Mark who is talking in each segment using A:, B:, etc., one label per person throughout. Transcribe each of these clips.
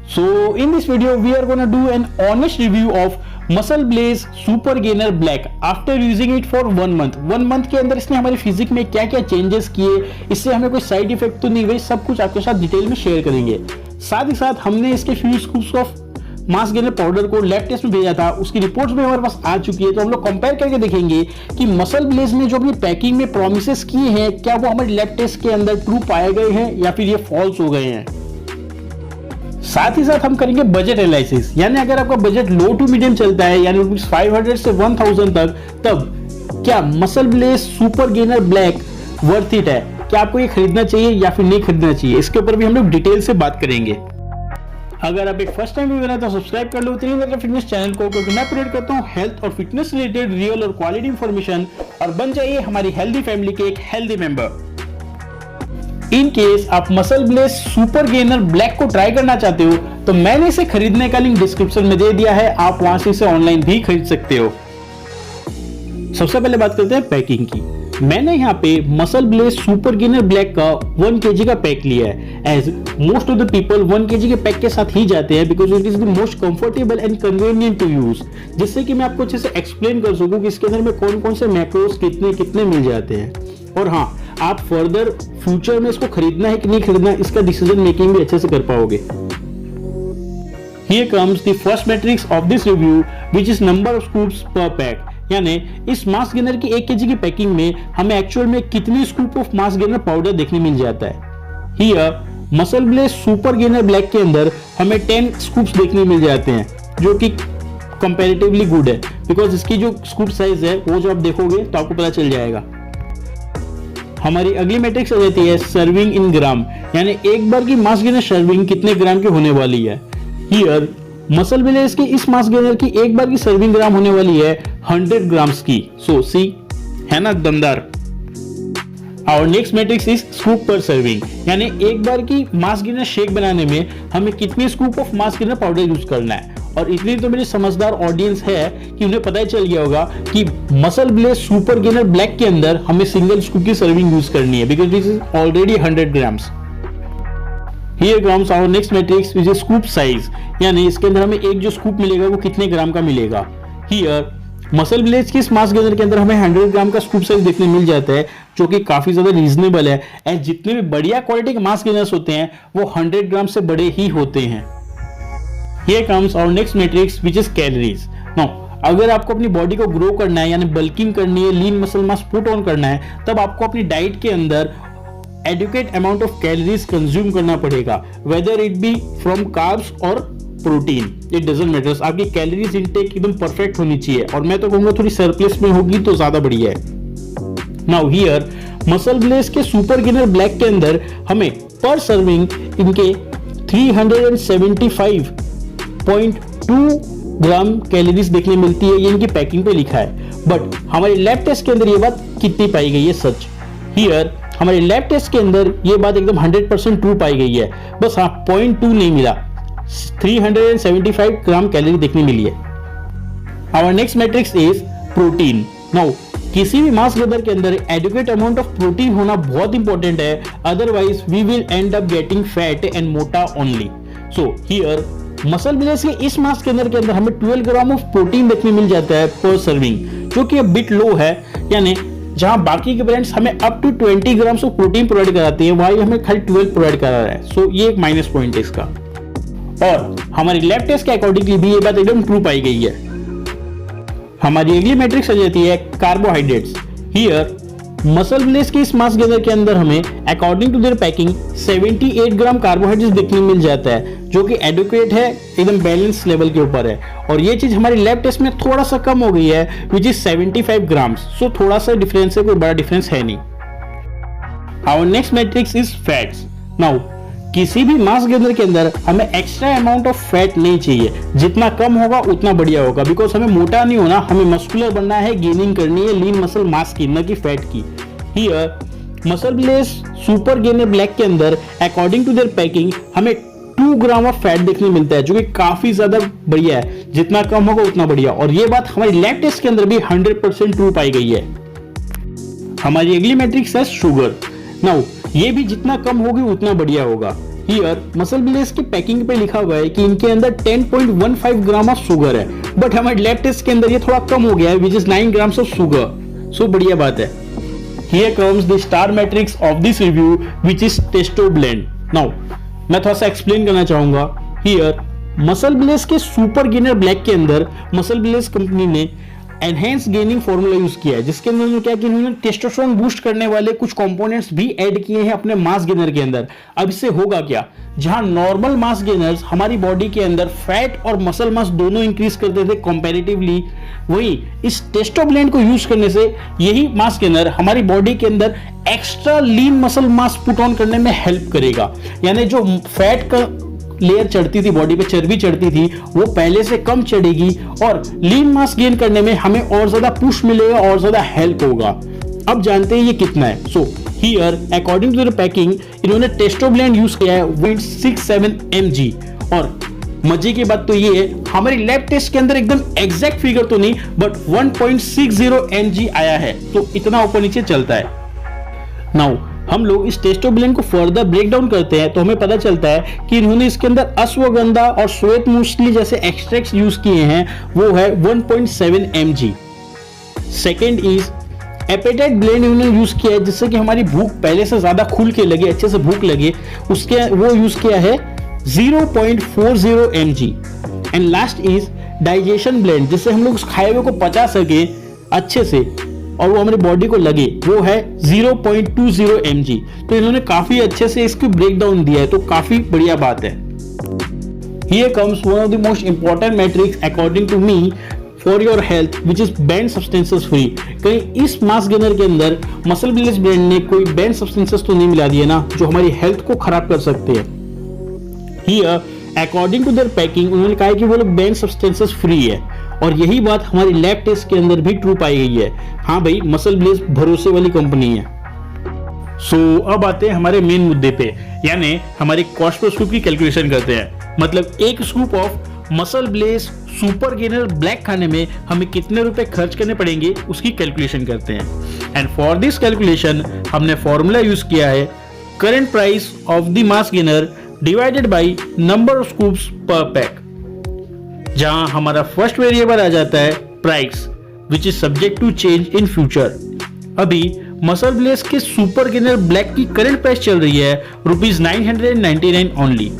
A: So in this video we are gonna do an honest review of Muscle Blaze Super Gainer Black after using it for 1 month। 1 month के अंदर इसने हमारी physique में क्या क्या changes किए, इससे हमें कोई साइड इफेक्ट तो नहीं हुए, सब कुछ आपके साथ डिटेल में शेयर करेंगे। साथ ही साथ हमने इसके few scoops of mass gainer powder को लैब टेस्ट में भेजा था, उसकी रिपोर्ट्स भी हमारे पास आ चुकी है। तो हम लोग कंपेयर करके देखेंगे कि मसल ब्लेज ने जो अपनी पैकिंग में प्रोमिसेस किए हैं क्या वो हमारे लैब टेस्ट के अंदर ट्रू पाए गए हैं या फिर ये फॉल्स हो गए हैं। साथ ही साथ हम करेंगे बजट एनालिसिस, यानी अगर आपका बजट लो टू मीडियम चलता है यानी ₹500 से 1000 तक, तब क्या muscle blaze super gainer black worth it है, क्या आपको ये खरीदना चाहिए या फिर नहीं खरीदना चाहिए, इसके ऊपर भी हम लोग डिटेल से बात करेंगे। अगर आप एक फर्स्ट टाइम व्यूअर हैं तो सब्सक्राइब कर लो त्रिनेत्र फिटनेस चैनल को, क्योंकि मैं अपलोड करता हूँ हेल्थ और फिटनेस रिलेटेड रियल और क्वालिटी इंफॉर्मेशन, और बन जाइए हमारी हेल्दी फैमिली के एक हेल्दी मेंबर। इन केस आप muscle blaze super gainer black को ट्राई करना चाहते हो तो मैंने इसे खरीदने का लिंक डिस्क्रिप्शन में दे दिया है, आप वहां से इसे ऑनलाइन भी खरीद सकते हो। सबसे पहले बात करते हैं पैकिंग की। मैंने यहाँ पे muscle blaze super gainer black का 1 kg का पैक लिया है, as most of the people 1 kg के पैक के साथ ही जाते हैं, because it is the most comfortable and convenient to use, जिससे कि मैं आपको अच्छे से एक्सप्लेन कर सकूं कि इसके अंदर में कौन कौन से मैक्रोस कितने कितने मिल जाते हैं। और हाँ, आप फर्दर फ्यूचर में इसको खरीदना है कि नहीं खरीदना, इसका डिसीजन मेकिंग भी अच्छे से कर पाओगे। Here comes the first metrics of this review, which is number of scoops per pack। यानी इस मास गेनर की 1 kg की पैकिंग में हमें एक्चुअल में कितनी scoop of mass gainer powder देखने मिल जाता है। Here muscle blaze super gainer black के अंदर हमें 10 स्कूप्स देखने मिल जाते हैं, जो कि कंपैरेटिवली गुड है, बिकॉज इसकी जो स्कूप साइज है वो जो आप देखोगे तो आपको पता चल जाएगा। हमारी अगली मैट्रिक्स आ जाती है सर्विंग इन ग्राम, यानी एक बार की मास गेनर सर्विंग कितने ग्राम की होने वाली है। हियर मसल ब्लेज की इस मास गेनर की एक बार की सर्विंग ग्राम होने वाली है 100 ग्राम्स की। सो सी है ना दमदार। Our next matrix is scoop per serving, यानी एक बार की मास गेनर शेक बनाने में हमें कितनी scoop of mass gainer powder use करना है। और इतनी तो मेरी समझदार ऑडियंस है कि उन्हें पता ही चल गया होगा कि muscle blaze super gainer black के अंदर हमें सिंगल स्कूप की सर्विंग यूज करनी है, because this is already 100 grams. Here comes our next matrix which is scoop size, यानी इसके अंदर हमें एक जो स्कूप मिलेगा वो कितने ग्राम का मिलेगा। Here मसल ब्लेज की इस मास गेनर के अंदर हमें 100 ग्राम का स्कूप साइज देखने मिल जाता है, जो कि काफी ज्यादा रीजनेबल है, एंड जितने भी बढ़िया क्वालिटी के मास गेनर्स होते हैं वो 100 ग्राम से बड़े ही होते हैं। Here comes our next matrix which is calories। Now अगर आपको अपनी बॉडी को ग्रो करना है, यानी बल्किंग करनी है, lean muscle mass put on करना है, तब आपको अपनी डाइट के अंदर adequate amount of calories consume करना पड़ेगा, whether it be from carbs और प्रोटीन, इट डजंट मैटर्स। आपकी कैलोरीज इनटेक एकदम परफेक्ट होनी चाहिए, और मैं तो कहूंगा थोड़ी सरप्लस में होगी तो ज्यादा बढ़िया है। नाउ हियर मसल ब्लेज के सुपर गेनर ब्लैक के अंदर हमें पर सर्विंग इनके 375.2 ग्राम कैलोरीज देखने मिलती है, ये इनकी पैकिंग पे लिखा है। बट हमारे लैब टेस्ट के अंदर ये बात कितनी पाई गई है सच। हियर हमारे लैब टेस्ट के अंदर ये बात एकदम 100% ट्रू पाई गई है, बस हाँ 0.2 नहीं मिला, 375 ग्राम कैलोरी देखने मिली है। Our next matrix is protein. Now किसी भी मास गेनर के अंदर एडुकेट अमाउंट ऑफ प्रोटीन होना बहुत इंपॉर्टेंट है, otherwise we will end up getting fat and मोटा only. So here muscle Blaze के इस मास गेनर के अंदर हमें 12 ग्राम ऑफ प्रोटीन देखने मिल जाता है पर सर्विंग, जो कि बिट लो है, यानी जहां बाकी के ब्रांड्स हमें up to 20 grams of protein provide कराती है, वहीं हमें खाली 12 प्रोवाइड करा रहा है। सो ये एक माइनस पॉइंट है इसका, और हमारी लैब टेस्ट के अकॉर्डिंगली भी ये बात एकदम ट्रू पाई गई है। हमारी अगली मैट्रिक्स आ जाती है कार्बोहाइड्रेट्स। हियर मसल ब्लेज के इस मास गेनर के अंदर हमें according to their packing 78 gram carbohydrates देखने मिल जाता है, जो कि एडुकेट है, एकदम बैलेंस लेवल के ऊपर है। और ये चीज हमारी लैब टेस्ट में थोड़ा सा कम हो गई है, विच इज 75 ग्राम्स। सो थोड़ा सा डिफरेंस है, कोई बड़ा डिफरेंस है नहीं। Our next matrix is fats. Now किसी भी मास गेनर के अंदर हमें एक्स्ट्रा अमाउंट ऑफ फैट नहीं चाहिए, जितना कम होगा उतना बढ़िया होगा, बिकॉज हमें मोटा नहीं होना, हमें मस्कुलर बनना है, गेनिंग करनी है लीन मसल मास की, न कि फैट की। Here muscle blaze super gainer black के अंदर अकॉर्डिंग टू देयर पैकिंग हमें 2 ग्राम ऑफ फैट देखने मिलता है, जो कि काफी ज्यादा बढ़िया है, जितना कम होगा उतना बढ़िया। और ये बात हमारी लैब टेस्ट के अंदर भी 100% ट्रू पाई गई है। हमारी अगली मैट्रिक्स है शुगर। नाउ ये भी जितना कम होगी उतना बढ़िया होगा। हियर मसल ब्लेस की पैकिंग पे लिखा हुआ है कि इनके अंदर 10.15 ग्राम ऑफ शुगर है, बट हमारे लैब टेस्ट के अंदर ये थोड़ा कम हो गया है, which is 9 grams of sugar. So बढ़िया बात है। Here comes the star matrix of this review, which is Testo Blend. Now, मैं थोड़ा सा एक्सप्लेन करना चाहूंगा। Here, मसल ब्लेस के सुपर गेनर ब्लैक के अंदर मसल ब्लेस कंपनी ने एनहेंस गेनिंग फॉर्मूला यूज किया है, जिसके अंदर क्या कि इन्होंने टेस्टोस्टेरोन बूस्ट करने वाले कुछ कंपोनेंट्स भी ऐड किए हैं अपने मास गेनर के अंदर। अब इससे होगा क्या, जहां नॉर्मल मास गेनर्स हमारी बॉडी के अंदर फैट और मसल मास दोनों इंक्रीज करते थे कंपैरेटिवली, वही इस टेस्टो ब्लेंड को यूज करने से यही मास गेनर हमारी बॉडी के अंदर extra lean muscle mass put on करने में हेल्प करेगा। यानी जो फैट का लेयर चढ़ती थी बॉडी पे, चर्बी चढ़ती थी, वो पहले से कम चढ़ेगी और लीन मास गेन करने में हमें और ज्यादा पुश मिलेगा और ज्यादा हेल्प होगा। अब जानते हैं ये कितना है। So here according to the packing इन्होंने टेस्टो ब्लेंड यूज किया है 0.67 mg। और मजे की बात तो ये है, हमारी लैब टेस्ट के अंदर एकदम एग्जैक्ट फिगर तो नहीं, बट 1.60 mg आया है, तो इतना ऊपर नीचे चलता है। नाउ हम लोग इस टेस्टो ब्लेंड को फर्दर ब्रेक डाउन करते हैं तो हमें पता चलता है कि इन्होंने इसके अंदर अश्वगंधा और श्वेत मूसली जैसे एक्सट्रैक्ट्स यूज किए हैं, वो है 1.7 mg। Second is appetite blend इन्होंने यूज किया है जिससे कि हमारी भूख पहले से ज्यादा खुल के लगे, अच्छे से भूख लगे, उसके वो यूज किया है 0.40 mg। And last is digestion blend, जिससे हम लोग उस खाए हुए को पचा सके अच्छे से और वो हमारी बॉडी को लगे, वो है 0.20 mg। तो इन्होंने काफी अच्छे से इसको ब्रेक डाउन दिया है, तो काफी बढ़िया बात है। Here comes one of the most important metrics according to me for your health, which is banned substances free। कहीं इस मास गेनर के अंदर मसल ब्लेस ब्रांड ने कोई बैंड सब्सटेंसेस तो नहीं मिला दिया ना, जो हमारी हेल्थ को खराब कर सकते हैं। Here, according to their packing, उन्होंने कहा है कि वो लोग बैंड सब्सटेंसेस फ्री है, और यही बात हमारी लैब टेस्ट के अंदर भी ट्रू पाई गई है। हाँ भाई, मसल ब्लेस भरोसे वाली कंपनी है। सो अब आते हैं हमारे मेन मुद्दे पे, यानी हमारे कॉस्ट पर स्कूप की कैलकुलेशन करते हैं। मतलब एक scoop of muscle bless super gainer black खाने में हमें कितने रुपए खर्च करने पड़ेंगे उसकी कैलकुलेशन करते हैं। एंड फॉर दिस कैलकुलेशन हमने फॉर्मूला यूज किया है current price of the mass gainer divided by number of scoops per pack, जहां हमारा फर्स्ट वेरिएबल आ जाता है price, which is subject to change in future. अभी मसल ब्लेस के सुपर गेनर ब्लैक की करंट प्राइस चल रही है ₹999 only.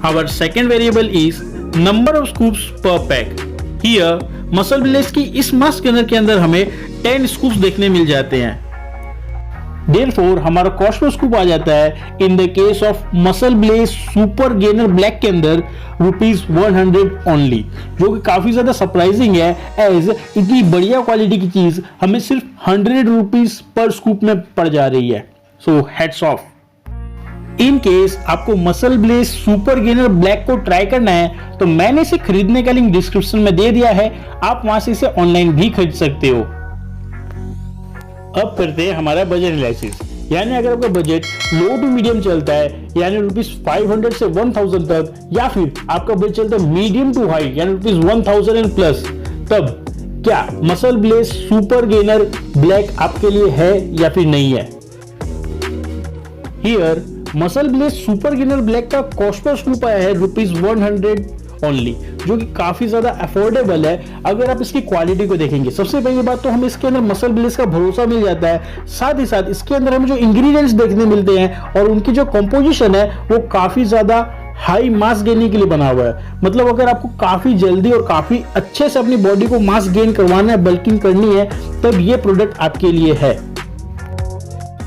A: Our second variable is number of scoops per pack. Here muscle bless की इस मास गेनर के अंदर हमें 10 स्कूप्स देखने मिल जाते हैं। Therefore, हमारा कॉस्ट पर स्कूप आ जाता है in the case of muscle bless super gainer black के अंदर ₹100 ओनली, जो कि काफी ज्यादा सरप्राइजिंग है, एज इतनी बढ़िया क्वालिटी की चीज हमें सिर्फ ₹100 पर स्कूप में पड़ जा रही है। सो हेड्स ऑफ। इन केस आपको muscle bless super gainer black को ट्राई करना है तो मैंने इसे खरीदने का लिंक डिस्क्रिप्शन में दे दिया है, आप वहां से इसे ऑनलाइन भी खरीद सकते हो। अब करते हैं हमारा बजट एनालिसिस, यानी अगर आपका बजट लो टू मीडियम चलता है, यानी ₹500 से 1000 तक, या फिर आपका बजट चलता है मीडियम टू हाई यानी ₹1000 एंड प्लस, तब क्या muscle bless super gainer black आपके लिए है या फिर नहीं है। Here muscle bless super gainer black का कॉस्ट पर स्कूप आया है ₹100 ओनली, जो कि काफी ज्यादा अफोर्डेबल है अगर आप इसकी क्वालिटी को देखेंगे। सबसे पहली बात तो हमें इसके अंदर मसल ब्लेस का भरोसा मिल जाता है, साथ ही साथ इसके अंदर हमें जो इंग्रेडिएंट्स देखने मिलते हैं और उनकी जो कंपोजिशन है वो काफी ज्यादा हाई मास गेनिंग के लिए बना हुआ है। मतलब अगर आपको काफी जल्दी और काफी अच्छे से अपनी बॉडी को मास गेन करवाना है, बल्किंग करनी है, तब ये प्रोडक्ट आपके लिए है।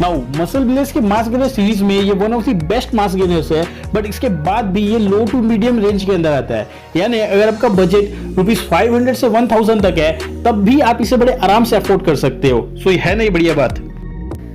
A: नाउ मसल ब्लेस के मास गेनर सीरीज में ये one of the best mass gainers है, बट इसके बाद भी ये लो टू मीडियम रेंज के अंदर आता है। यानी अगर आपका बजट ₹500 से 1000 तक है, तब भी आप इसे बड़े आराम से अफोर्ड कर सकते हो। सो ये है नहीं बढ़िया बात।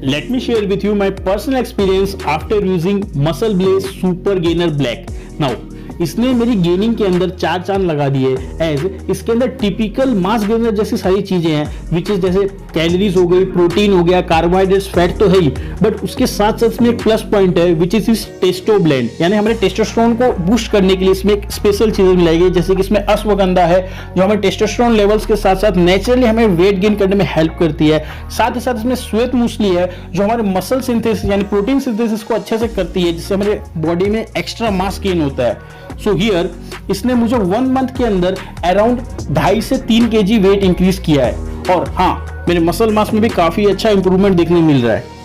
A: Let me share with you my personal experience after using muscle bless super gainer black. Now इसने मेरी गेनिंग के अंदर चार चांद लगा दिए। एज इसके अंदर टिपिकल मास गेनर जैसी सारी चीजें हैं, विच इज जैसे कैलोरीज हो गई, प्रोटीन हो गया, कार्बोहाइड्रेट्स, फैट तो है ही, बट उसके साथ साथ में एक प्लस पॉइंट है विच इज इस टेस्टो ब्लेंड, यानी हमारे टेस्टोस्टेरोन को बूस्ट करने के लिए इसमें एक स्पेशल चीजें मिलाई गई, जैसे कि इसमें अश्वगंधा है जो हमें टेस्टोस्टेरोन लेवल्स के साथ साथ नेचुरली हमें वेट गेन करने में हेल्प करती है। साथ ही साथ इसमें श्वेत मूसली है जो हमारे मसल सिंथेसिस यानी प्रोटीन सिंथेसिस को अच्छे से करती है, जिससे हमारे बॉडी में एक्स्ट्रा मास गेन होता है। सो हियर इसने मुझे 1 मंथ के अंदर अराउंड 2.5 से 3 kg वेट इंक्रीज किया है, और हाँ, मेरे मसल मास में भी काफी अच्छा इंप्रूवमेंट देखने मिल रहा है।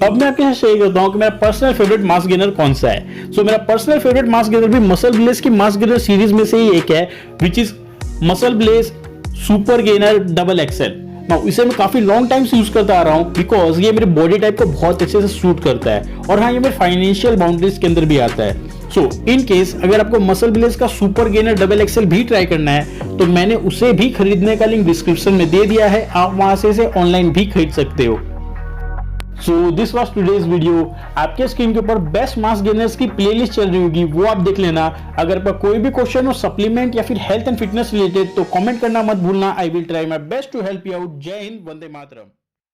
A: अब मैं आपके साथ शेयर करता हूं कि मेरा पर्सनल फेवरेट मास गेनर कौन सा है। सो मेरा पर्सनल फेवरेट मास गेनर भी मसल ब्लेज की मास गेनर सीरीज में से ही एक है, which is muscle blaze super gainer double XL. इसे मैं काफी लॉन्ग टाइम से यूज करता आ रहा हूं बिकॉज ये मेरे बॉडी टाइप को बहुत अच्छे से सूट करता है, और हाँ, ये मेरे फाइनेंशियल बाउंड्रीज के अंदर भी आता है। सो इन केस अगर आपको मसल ब्लेज का सुपर गेनर डबल एक्सएल भी ट्राई करना है तो मैंने उसे भी खरीदने का लिंक डिस्क्रिप्शन में दे दिया है, आप वहां से इसे ऑनलाइन भी खरीद सकते हो। So this was today's video. आपके स्क्रीन के ऊपर बेस्ट मास गेनर्स की प्लेलिस्ट चल रही होगी, वो आप देख लेना। अगर पर कोई भी क्वेश्चन हो सप्लीमेंट या फिर हेल्थ एंड फिटनेस रिलेटेड तो कमेंट करना मत भूलना। I will try my best to help you out. जय हिंद, वंदे मातरम।